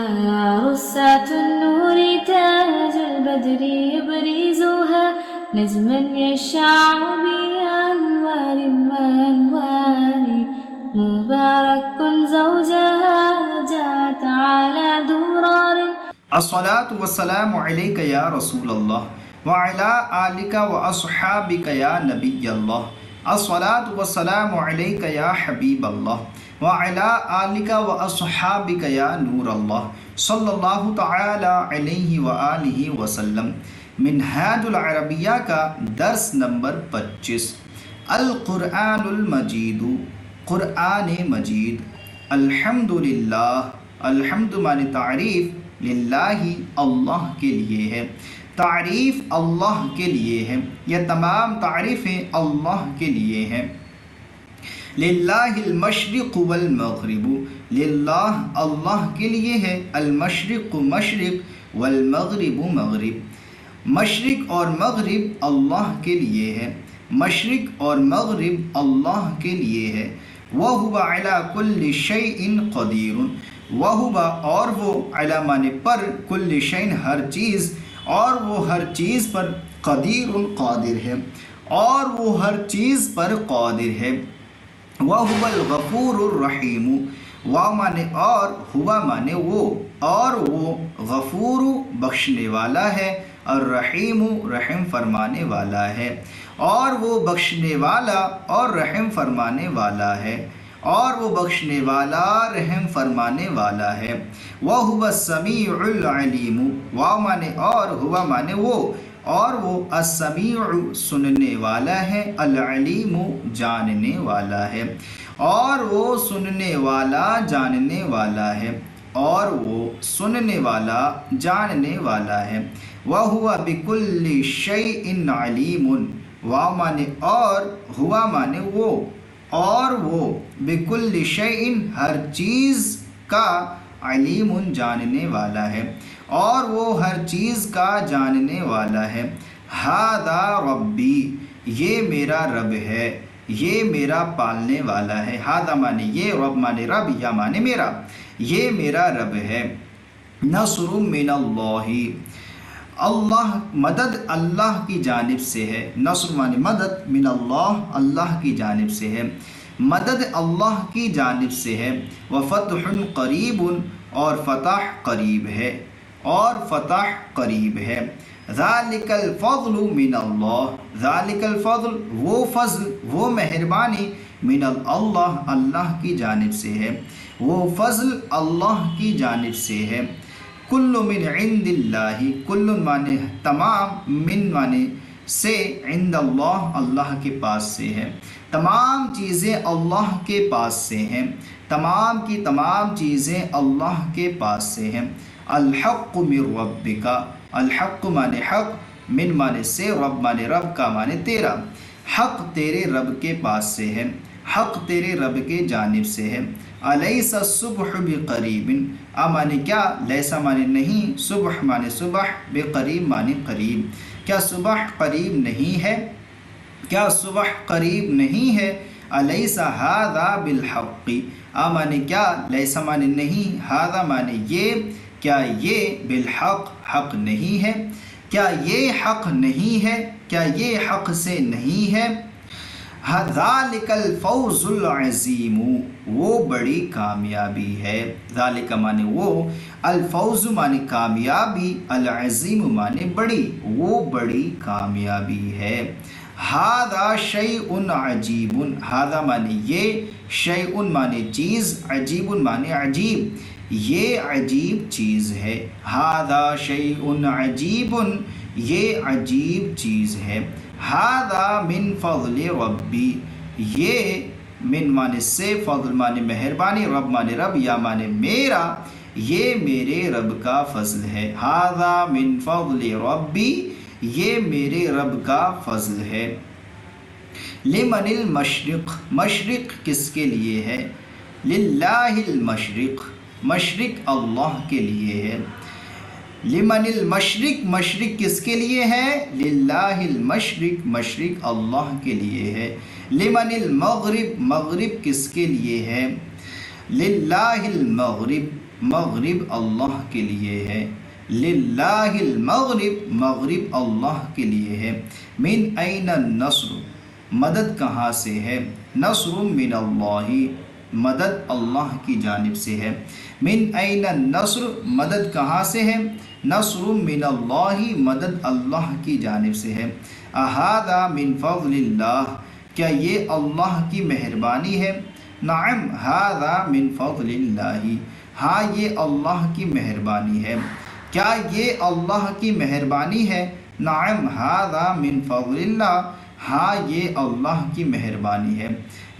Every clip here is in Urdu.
رصاة النور تاج البدر يبرزها نجما يشع بأنوار وأنوار مبارك زوجها جاءت على درار. الصلاة والسلام عليك يا رسول الله وعلى آلك وأصحابك يا نبي الله. الصلاة والسلام عليك يا حبيب الله وعلى آلك وأصحابك يا نور الله صلی اللہ تعالی علیہ وآلہ وسلم. منہاج العربیہ کا درس نمبر 25. القرآن المجید، قرآن مجید. الحمدللہ، الحمد معنی تعریف، للہ اللہ کے لیے ہے، تعریف اللہ کے لیے ہے، یہ تمام تعریفیں اللہ کے لیے ہیں. للہ المشرق والمغرب، للہ اللہ کے لیے ہے، المشرق مشرق والمغرب مغرب، مشرق اور مغرب اللہ کے لیے ہے، مشرق اور مغرب اللہ کے لیے ہے. وَهُوَ عَلَى كُلِّ شَيْءٍ قَدِيرٌ، وَهُوَ اور وہ، علی معنی پر، کل شیء ہر چیز، اور وہ ہر چیز پر، قدیر قادر ہے، اور وہ ہر چیز پر قادر ہے. وَهُوَ الْغَفُورُ الرَّحِيمُ، واو مانے اور، ہوا مانے وہ، اور وہ غفور بخشنے والا ہے، الرحیم رحم فرمانے والا ہے، اور وہ بخشنے والا اور رحم فرمانے والا ہے، اور وہ بخشنے والا رحم فرمانے والا ہے. وَهُوَ السَّمِيعُ الْعَلِيمُ، واو مانے اور، ہوا مانے وہ، اور وہ السمیع سننے والا ہے، العلیم جاننے والا ہے، اور وہ سننے والا جاننے والا ہے، اور وہ سننے والا جاننے والا ہے. وَهُوَ بِكُلِّ شَيْءٍ عَلِيمٌ، واو مانے اور، ہوا مانے وہ، اور وہ بِكُلِّ شَيْءٍ ہر چیز کا، علیم جاننے والا ہے، اور وہ ہر چیز کا جاننے والا ہے. ھذا ربی، یہ میرا رب ہے، یہ میرا پالنے والا ہے. ھذا مانے یہ، رب مانے رب، یا مانے میرا، یہ میرا رب ہے. نصر من اللہ، اللہ مدد اللہ کی جانب سے ہے. نصر مانے مدد، من اللہ اللہ کی جانب سے ہے، مدد اللہ کی جانب سے ہے. وفتح قریب، اور فتح قریب ہے، اور فتح قریب ہے. ذالک الفضل من اللہ، ذالک الفضل وہ فضل، وہ مہربانی، من اللہ اللہ کی جانب سے ہے، وہ فضل اللہ کی جانب سے ہے. کل من عند اللہ، کل مانے تمام، من مانے سے، عند اللہ اللہ کے پاس سے ہے، تمام چیزیں اللہ کے پاس سے ہیں، تمام کی تمام چیزیں اللہ کے پاس سے ہیں. الحق من ربک، الحق مانے حق، من مانے سے، رب مانے رب کا مانے تیرا، حق تیرے رب کے پاس سے ہے، حق تیرے رب کے جانب سے ہے. الیس الصبح بقریب، مانے کیا، لیسا مانے نہیں، صبح مانے صبح، بقریب مانے قریب، کیا صبح قریب نہیں ہے، کیا صبح قریب نہیں ہے. الیس ھذا بالحق، مانے کیا، لیسا مانے نہیں، ھذا مانے یہ، کیا یہ، بالحق حق نہیں ہے، کیا یہ حق نہیں ہے، کیا یہ حق سے نہیں ہے. ذالک الفوز العظیم، وہ بڑی کامیابی ہے. ذالک مانے وہ، الفوز مانے کامیابی، العظیم مانے بڑی، وہ بڑی کامیابی ہے. ھذا شیء عجیب، ھذا مانے یہ، شیء مانے چیز، عجیب مانے عجیب، یہ عجیب چیز ہے. ھذا شیء عجیب، یہ عجیب چیز ہے. ھذا من فضل ربی، یہ من مانے سے، فضل مانے مہربانی، رب مانے رب، یا مانے میرا، یہ میرے رب کا فضل ہے. ھذا من فضل ربی، یہ میرے رب کا فضل ہے. لمن المشرق، مشرق کس کے لیے ہے، للہ المشرق، مشرق اللہ کے لیے ہے. لمن المشرق، مشرق کس کے لیے ہے، للہ المشرق، مشرق اللہ کے لیے ہے. لمن المغرب، مغرب کس کے لیے ہے، للہ المغرب، مغرب اللہ کے لیے ہے، للہ المغرب مغرب اللہ کے لیے ہے، من این النصر مدد کہاں سے ہے، نصر من اللہ مدد اللہ کی جانب سے ہے، من این النصر مدد کہاں سے ہے، نصر من اللہ مدد اللہ کی جانب سے ہے، اہذا من فضل اللہ کیا یہ اللہ کی مہربانی ہے، نعم ھذا من فضل اللہ ہاں یہ اللہ کی مہربانی ہے، کیا یہ اللہ کی مہربانی ہے، نعم ھذا من فضل اللہ ہاں یہ اللہ کی مہربانی ہے،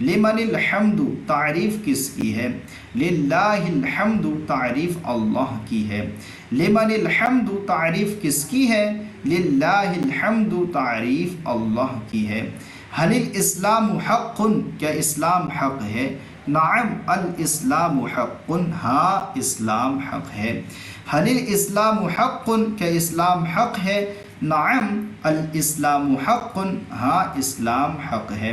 لمن الحمد تعریف کس کی ہے، للہ الحمد تعریف اللہ کی ہے، لمن الحمد تعریف کس کی ہے، للہ الحمد تعریف اللہ کی ہے، حل الاسلام حق کیا اسلام حق ہے، نعم الاسلام حق ہاں اسلام حق ہے، حل الاسلام حق کیا اسلام حق ہے، نعم الاسلام حق ہاں اسلام حق ہے،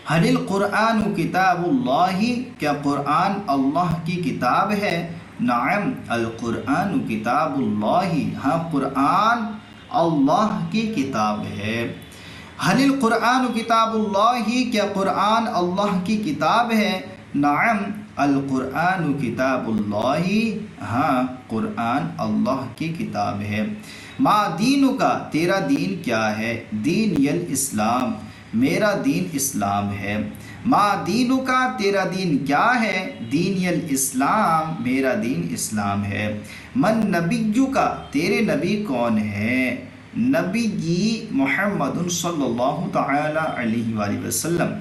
حل القرآن کتاب اللہ کیا قرآن اللہ کی کتاب ہے، نعم القرآن کتاب اللہ ہاں قرآن اللہ کی کتاب ہے، حل القرآن کتاب اللہ کیا قرآن اللہ کی کتاب ہے، نعم القرآن کتاب اللہ ہاں قرآن اللہ کی کتاب ہے، ما دین کا تیرا دین کیا ہے، دین الاسلام میرا دین اسلام ہے، ما دین کا تیرا دین کیا ہے، دین الاسلام میرا دین اسلام ہے، من نبی کا تیرے نبی کون ہے، نبی محمد صلی اللہ تعالی علیہ وآلہ وسلم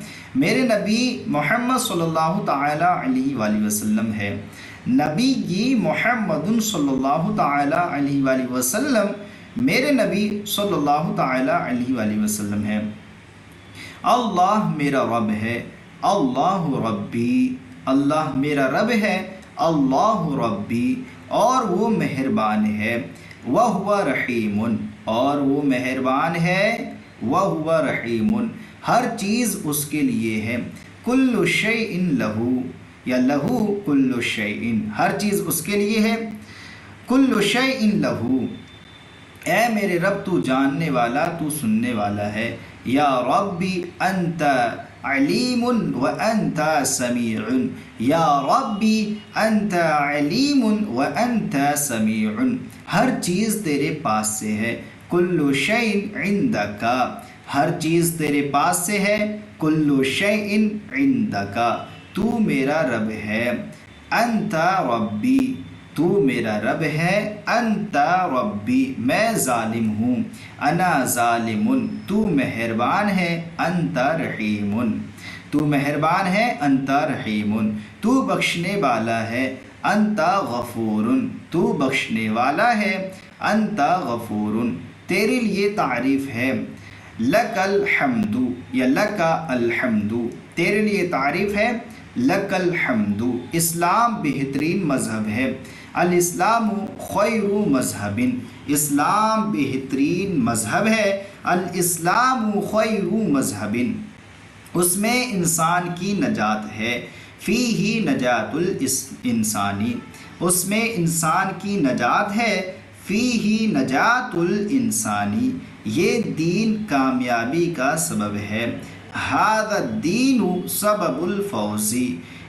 میرے نبی محمد صلی اللہ تعالی علیہ وآلہ وسلم ہے، نبی محمد صلی اللہ تعالی علیہ وآلہ وسلم میرے نبی صلی اللہ تعالی علیہ وآلہ وسلم ہے، اللہ میرا رب ہے، اللہ ربی اللہ میرا رب ہے، اللہ ربی اور وہ مہربان ہے، وَهُوَ رحیم اور وہ مہربان ہے، وَهُوَ رحیم ہر چیز اس کے لیے ہے، کل شیء لہو یا لہو کل شیء ہر چیز اس کے لیے ہے، کل شیء لہو اے میرے رب تو جاننے والا تو سننے والا ہے، یا ربی انت علیم وانت سمیع یا ربی انت علیم وانت سمیع ہر چیز تیرے پاس سے ہے، کل شیء عندک ہر چیز تیرے پاس سے ہے، کل شیء عندک تو میرا رب ہے، انت ربی تو میرا رب ہے، انت ربی میں ظالم ہوں، انا ظالم تو مہربان ہے، انت رحیم تو مہربان ہے، انت رحیم تو بخشنے والا ہے، انت غفور تو بخشنے والا ہے، انت غفور تیرے لیے تعریف ہے، لک الحمد یا لک الحمد تیرے لیے تعریف ہے، لک الحمد اسلام بہترین مذہب ہے، الاسلام خیر مذہب اسلام بہترین مذہب ہے، الاسلام خیر مذہب اس میں انسان کی نجات ہے، فیہ نجات الانسانی اس میں انسان کی نجات ہے، فیہ نجات الانسانی یہ دین کامیابی کا سبب ہے، ھذا الدین سبب الفوز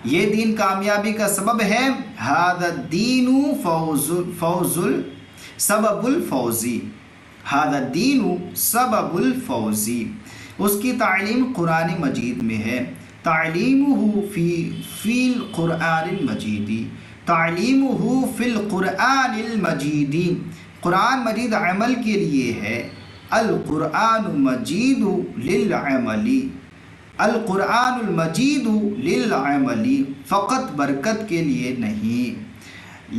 یہ دین کامیابی کا سبب ہے، ھذا الدین سبب الفوزی ھذا الدین سبب الفوزی اس کی تعلیم قرآن مجید میں ہے، تعلیمہ فی القرآن المجید تعلیمہ فی القرآن المجید قرآن مجید عمل کے لیے ہے، القرآن مجید للعمل القرآن المجید للعمل فقط برکت کے لیے نہیں،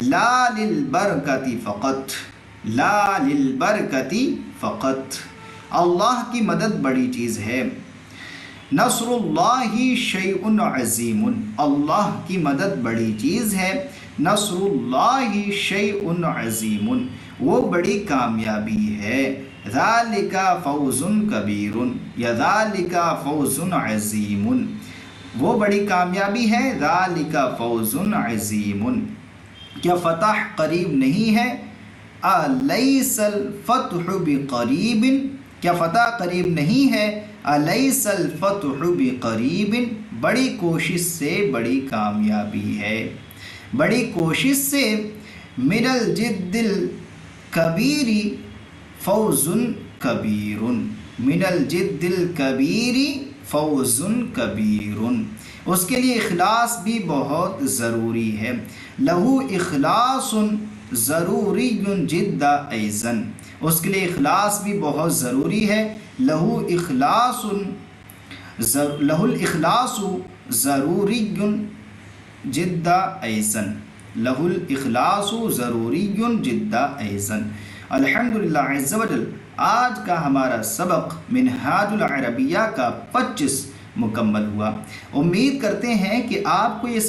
لا للبرکت فقط لا للبرکت فقط اللہ کی مدد بڑی چیز ہے، نصر اللہ شیء عظیم اللہ کی مدد بڑی چیز ہے، نصر اللہ شیء عظیم وہ بڑی کامیابی ہے، ذالک فوز کبیر یا ذالک فوز عظیم وہ بڑی کامیابی ہے، ذالک فوز عظیم کیا فتح قریب نہیں ہے؟ الیس الفتح بقریب، کیا فتح قریب نہیں ہے؟ الیس الفتح بقریب، بڑی کوشش سے بڑی کامیابی ہے، بڑی کوشش سے من الجد الکبیر فوز کبیر، من الجد الکبیر فوز کبیر، اس کے لیے اخلاص بھی بہت ضروری ہے، لہو اخلاص ضروری جدا ایزن، اس کے لیے اخلاص بھی بہت ضروری ہے، لہو الاخلاص ضروری جدا ایزن، لہو الاخلاص ضروری جدا ایزن۔ الحمدللہ عز وجل آج کا ہمارا سبق منہاج العربیہ کا 25 مکمل ہوا۔ امید کرتے ہیں کہ آپ کو یہ